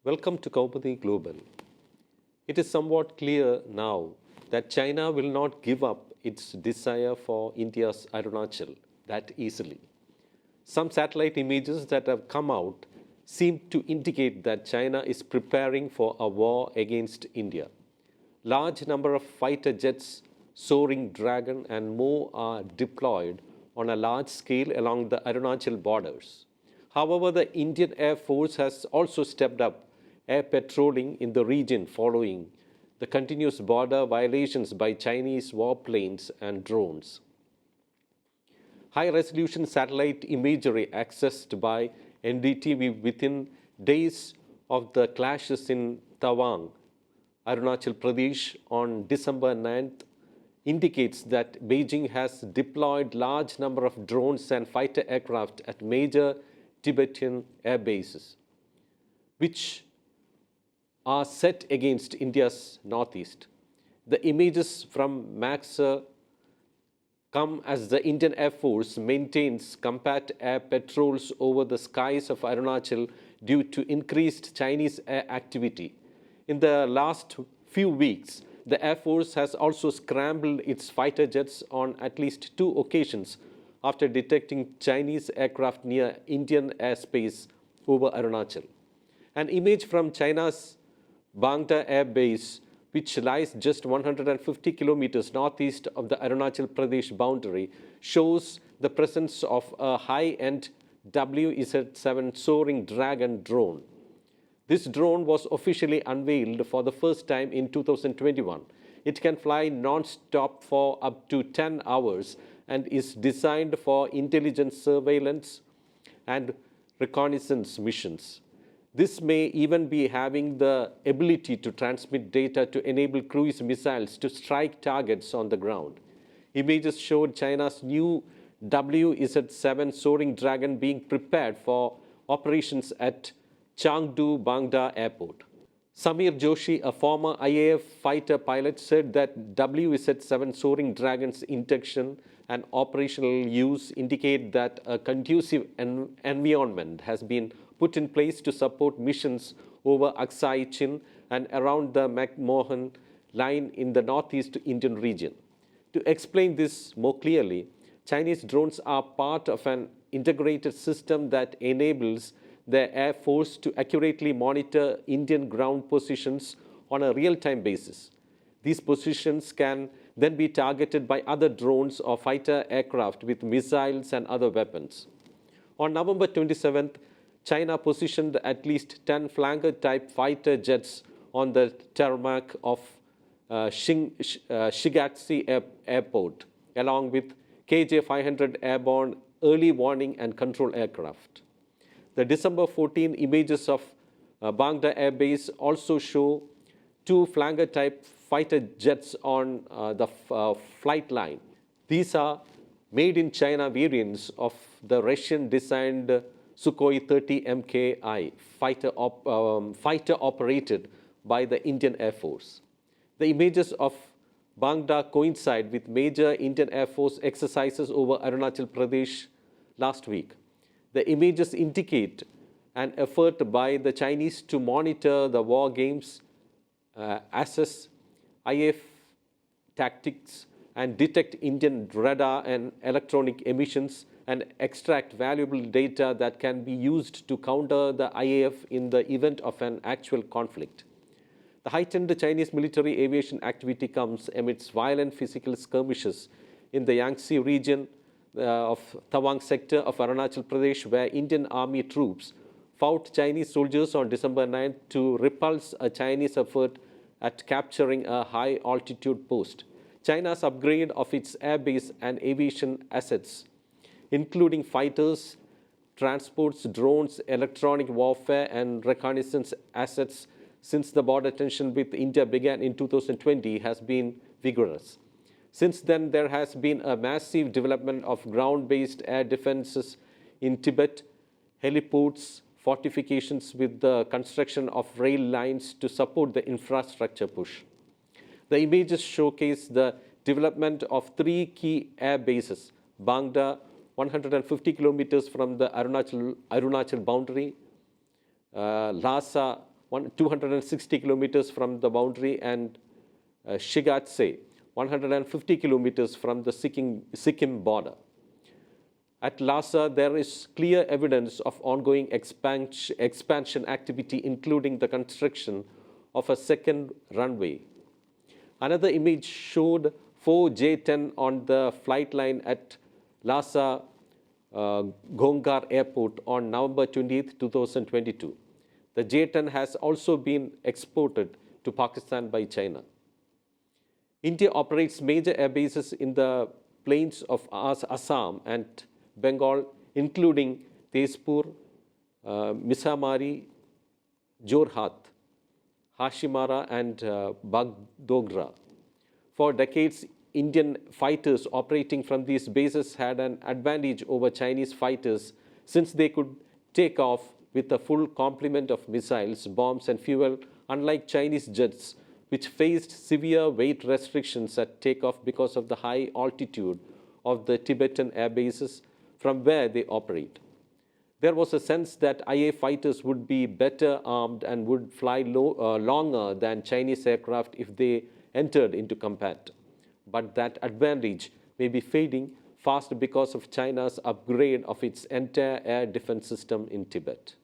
Welcome to Kaumudy Global. It is somewhat clear now that China will not give up its desire for India's Arunachal that easily. Some satellite images that have come out seem to indicate that China is preparing for a war against India. Large number of fighter jets, Soaring Dragon and more are deployed on a large scale along the Arunachal borders. However, the Indian Air Force has also stepped up air patrolling in the region following the continuous border violations by Chinese warplanes and drones. High-resolution satellite imagery accessed by NDTV within days of the clashes in Tawang, Arunachal Pradesh on December 9th indicates that Beijing has deployed large number of drones and fighter aircraft at major Tibetan air bases, which are set against India's northeast. The images from Maxar come as the Indian Air Force maintains combat air patrols over the skies of Arunachal due to increased Chinese air activity. In the last few weeks, the Air Force has also scrambled its fighter jets on at least 2 occasions after detecting Chinese aircraft near Indian airspace over Arunachal. An image from China's Bangda Air Base, which lies just 150 kilometers northeast of the Arunachal Pradesh boundary, shows the presence of a high-end WZ-7 Soaring Dragon drone. This drone was officially unveiled for the first time in 2021. It can fly non-stop for up to 10 hours and is designed for intelligence surveillance and reconnaissance missions. This may even be having the ability to transmit data to enable cruise missiles to strike targets on the ground. Images showed China's new WZ-7 Soaring Dragon being prepared for operations at Changdu Bangda Airport. Samir Joshi, a former IAF fighter pilot, said that WZ-7 Soaring Dragon's induction and operational use indicate that a conducive environment has been put in place to support missions over Aksai Chin and around the McMahon line in the northeast Indian region. To explain this more clearly, Chinese drones are part of an integrated system that enables the Air Force to accurately monitor Indian ground positions on a real-time basis. These positions can then be targeted by other drones or fighter aircraft with missiles and other weapons. On November 27th, China positioned at least 10 flanker-type fighter jets on the tarmac of Shigatse Airport, along with KJ-500 airborne early warning and control aircraft. The December 14 images of Bangda Air Base also show 2 flanker-type fighter jets on the flight line. These are made in China variants of the Russian-designed Sukhoi 30 MKI, fighter operated by the Indian Air Force. The images of Bangda coincide with major Indian Air Force exercises over Arunachal Pradesh last week. The images indicate an effort by the Chinese to monitor the war games, assess IF tactics, and detect Indian radar and electronic emissions and extract valuable data that can be used to counter the IAF in the event of an actual conflict. The heightened Chinese military aviation activity comes amidst violent physical skirmishes in the Yangtze region of Tawang sector of Arunachal Pradesh, where Indian Army troops fought Chinese soldiers on December 9th to repulse a Chinese effort at capturing a high-altitude post. China's upgrade of its airbase and aviation assets, including fighters, transports, drones, electronic warfare, and reconnaissance assets since the border tension with India began in 2020, has been vigorous. Since then, there has been a massive development of ground-based air defenses in Tibet, heliports, fortifications with the construction of rail lines to support the infrastructure push. The images showcase the development of 3 key air bases: Bangda, 150 kilometers from the Arunachal boundary, Lhasa, 260 kilometers from the boundary, and Shigatse, 150 kilometers from the Sikkim border. At Lhasa, there is clear evidence of ongoing expansion activity, including the construction of a second runway. Another image showed 4 J-10 on the flight line at Lhasa Gongar Airport on November 28, 2022. The J-10 has also been exported to Pakistan by China. India operates major air bases in the plains of Assam and Bengal, including Tezpur, Misamari, Jorhat, Hashimara, and Bagdogra. For decades, Indian fighters operating from these bases had an advantage over Chinese fighters since they could take off with a full complement of missiles, bombs, and fuel, unlike Chinese jets, which faced severe weight restrictions at takeoff because of the high altitude of the Tibetan air bases from where they operate. There was a sense that IA fighters would be better armed and would fly longer than Chinese aircraft if they entered into combat. But that advantage may be fading fast because of China's upgrade of its entire air defense system in Tibet.